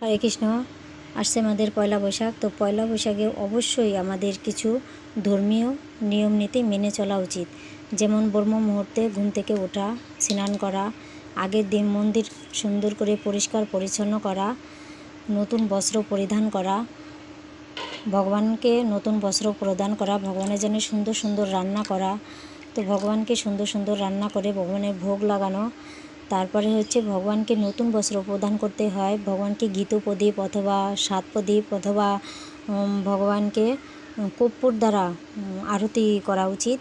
হরে কৃষ্ণ। আসছে আমাদের পয়লা বৈশাখ। তো পয়লা বৈশাখে অবশ্যই আমাদের কিছু ধর্মীয় নিয়ম নীতি মেনে চলা উচিত। যেমন ব্রহ্ম মুহূর্তে ঘুম থেকে ওঠা, স্নান করা, আগের দিন মন্দির সুন্দর করে পরিষ্কার পরিচ্ছন্ন করা, নতুন বস্ত্র পরিধান করা, ভগবানকে নতুন বস্ত্র প্রদান করা, ভগবানের জন্য সুন্দর সুন্দর রান্না করা। তো ভগবানকে সুন্দর সুন্দর রান্না করে ভগবানের ভোগ লাগানো। তারপরে হচ্ছে ভগবানকে নতুন বস্ত্র প্রদান করতে হয়। ভগবানকে ঘৃত প্রদীপ অথবা সাত প্রদীপ অথবা ভগবানকে কর্পূর দ্বারা আরতি করা উচিত।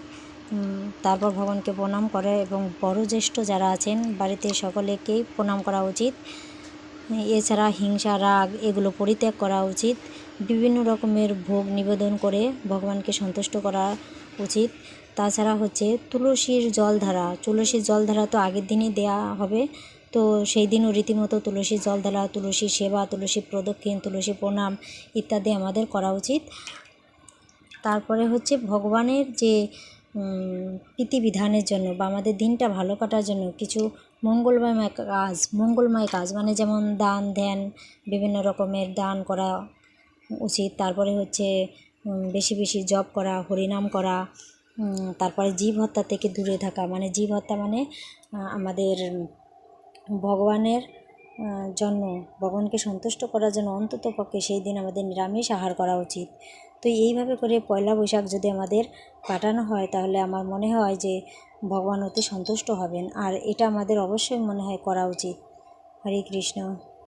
তারপর ভগবানকে প্রণাম করে এবং বয়োজ্যেষ্ঠ যারা আছেন বাড়িতে সকলেকেই প্রণাম করা উচিত। এছাড়া হিংসা, রাগ এগুলো পরিত্যাগ করা উচিত। বিভিন্ন রকমের ভোগ নিবেদন করে ভগবানকে সন্তুষ্ট করা উচিত। তাছাড়া হচ্ছে তুলসীর জল ধারা তো আগের দিনই দেয়া হবে। তো সেই দিনও রীতিমতো তুলসীর জল ঢালা, তুলসী সেবা, তুলসী প্রদক্ষিণ, তুলসী প্রণাম ইত্যাদি আমাদের করা উচিত। তারপরে হচ্ছে ভগবানের যে বিধিবিধানের জন্য বা আমাদের দিনটা ভালো কাটার জন্য কিছু মঙ্গলময় কাজ মানে যেমন দান ধ্যান, বিভিন্ন রকমের দান করা উচিত। তারপরে হচ্ছে বেশি বেশি জপ করা, হরিনাম করা। তারপরে জীব হত্যা থেকে দূরে থাকা, মানে জীব হত্যা মানে আমাদের ভগবানের জন্য, ভগবানকে সন্তুষ্ট করার জন্য অন্ততপক্ষে সেই দিন আমাদের নিরামিষ আহার করা উচিত। তো এইভাবে করে পয়লা বৈশাখ যদি আমাদের কাটানো হয় তাহলে আমার মনে হয় যে ভগবান অতি সন্তুষ্ট হবেন, আর এটা আমাদের অবশ্যই মনে হয় করা উচিত। হরে কৃষ্ণ।